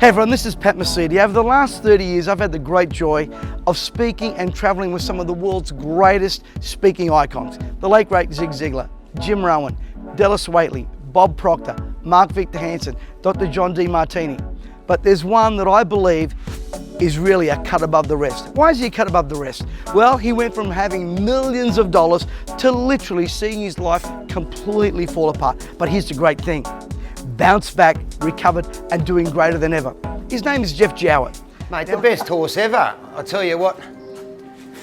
Hey everyone, this is Pat Mesiti. Over the last 30 years, I've had the great joy of speaking and traveling with some of the world's greatest speaking icons. The late great Zig Ziglar, Jim Rowan, Dallas Waitley, Bob Proctor, Mark Victor Hansen, Dr. John Martini. But there's one that I believe is really a cut above the rest. Why is he a cut above the rest? Well, he went from having millions of dollars to literally seeing his life completely fall apart. But here's the great thing. Bounced back, recovered, and doing greater than ever. His name is Geoff Jowett. Mate, the best horse ever. I tell you what,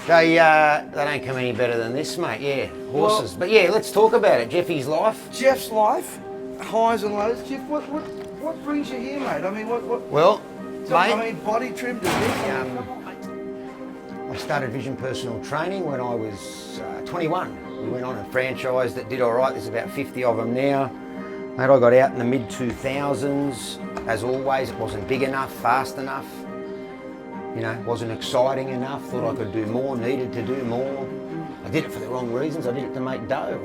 they don't come any better than this, mate. Yeah, horses. Well, but yeah, let's talk about it. Jeffy's life. Jeff's life, highs and lows. Jeff, what brings you here, mate? I mean, what? Well, mate. I mean, body trim to this. I started Vision Personal Training when I was 21. We went on a franchise that did all right. There's about 50 of them now. Mate, I got out in the mid-2000s. As always, it wasn't big enough, fast enough. You know, wasn't exciting enough. Thought I could do more, needed to do more. I did it for the wrong reasons. I did it to make dough.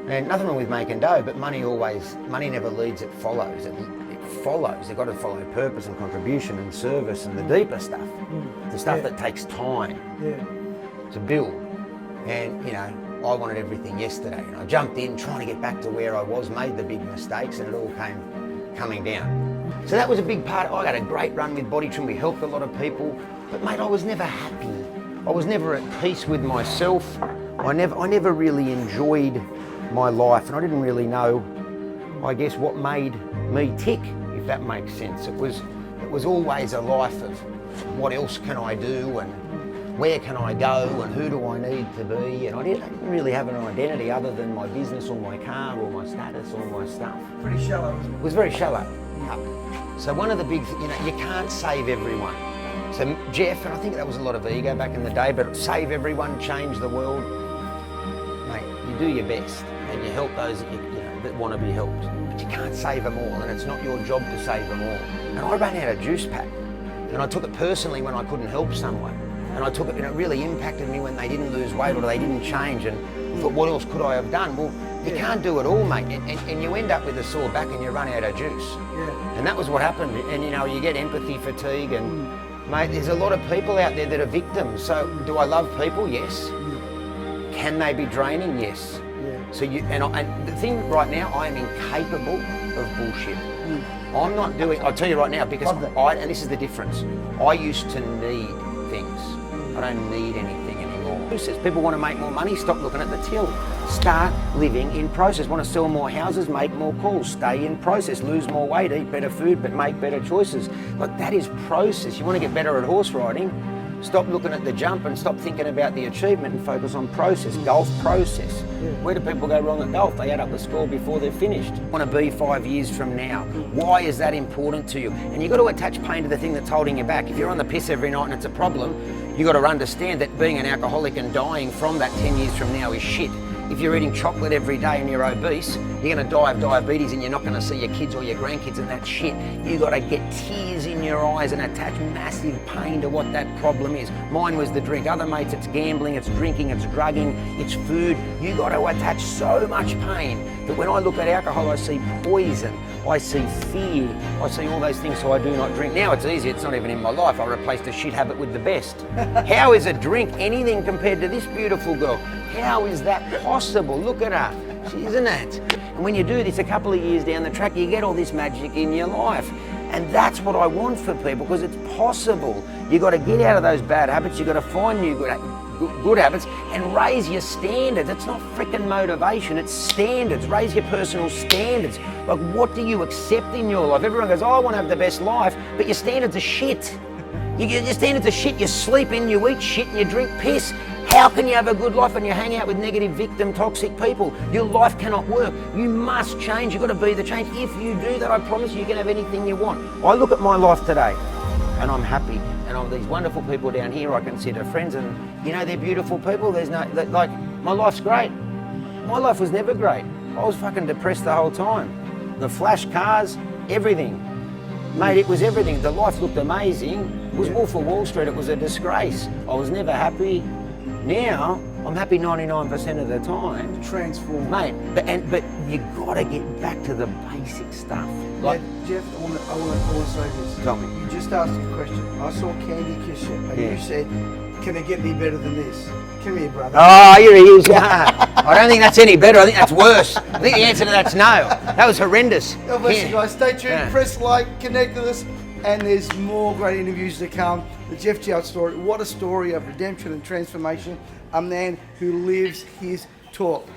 And nothing wrong with making dough, but money never leads, it follows. It follows. You've got to follow purpose and contribution and service and the deeper stuff. The stuff that takes time to build. And, you know, I wanted everything yesterday, and I jumped in trying to get back to where I was, made the big mistakes, and it all came coming down. So that was a big part. I had a great run with Body Trim. We helped a lot of people, but mate, I was never happy. I was never at peace with myself. I never really enjoyed my life, and I didn't really know, I guess, what made me tick, if that makes sense. It was always a life of what else can I do, and where can I go, and who do I need to be? And I didn't really have an identity other than my business or my car or my status or my stuff. Pretty shallow, wasn't it? It was very shallow. So one of the big, you can't save everyone. So Jeff, and I think that was a lot of ego back in the day, but save everyone, change the world. Mate, you do your best and you help those that want to be helped. But you can't save them all, and it's not your job to save them all. And I ran out of juice, Pat. And I took it personally when I couldn't help someone. And I took it, and it really impacted me when they didn't lose weight or they didn't change, and I thought, what else could I have done? Well, you can't do it all, mate, and you end up with a sore back and you run out of juice. And that was what happened, and you know, you get empathy fatigue, and mate, there's a lot of people out there that are victims. So do I love people? Yes. Can they be draining? Yes. So and the thing right now, I am incapable of bullshit. I'm not doing, I'll tell you right now, because and this is the difference, I used to need things. I don't need anything anymore. People want to make more money, stop looking at the till. Start living in process. Want to sell more houses, make more calls, stay in process, lose more weight, eat better food, but make better choices. Look, that is process. You want to get better at horse riding, stop looking at the jump and stop thinking about the achievement and focus on process, golf process. Where do people go wrong at golf? They add up the score before they're finished. Want to be 5 years from now. Why is that important to you? And you've got to attach pain to the thing that's holding you back. If you're on the piss every night and it's a problem, you've got to understand that being an alcoholic and dying from that 10 years from now is shit. If you're eating chocolate every day and you're obese, you're going to die of diabetes and you're not going to see your kids or your grandkids, and that's shit. You've got to get tears in your eyes and attach massive pain to what that problem is. Mine was the drink. Other mates, it's gambling, it's drinking, it's drugging, it's food. You've got to attach so much pain that when I look at alcohol, I see poison, I see fear, I see all those things, so I do not drink. Now it's easy, it's not even in my life. I replaced a shit habit with the best. How is a drink anything compared to this beautiful girl? How is that possible? Look at her, isn't it? And when you do this a couple of years down the track, you get all this magic in your life. And that's what I want for people, because it's possible. You've got to get out of those bad habits, you've got to find new good habits and raise your standards. It's not freaking motivation, it's standards. Raise your personal standards. Like, what do you accept in your life? Everyone goes, oh, I want to have the best life, but your standards are shit. Your standards are shit. You sleep in, you eat shit, and you drink piss. How can you have a good life when you hang out with negative, victim, toxic people? Your life cannot work. You must change. You've got to be the change. If you do that, I promise you can have anything you want. I look at my life today and I'm happy. And I'm these wonderful people down here I consider friends, and you know, they're beautiful people. There's no, like, my life's great. My life was never great. I was fucking depressed the whole time. The flash cars, everything. Mate, it was everything. The life looked amazing. It was Wolf of Wall Street. It was a disgrace. I was never happy. Now, I'm happy 99% of the time. Transform. Mate, but you gotta get back to the basic stuff. Like, Jeff, I want to say this. Tell me. You just asked a question. I saw Candy Kiss you, and you said, "Can it get any better than this?" Come here, brother. oh, here he is. I don't think that's any better. I think that's worse. I think the answer to that's no. That was horrendous. God bless you guys. Stay tuned. Yeah. Press like, connect with us, and there's more great interviews to come. The Geoff Jowett story. What a story of redemption and transformation. A man who lives his talk.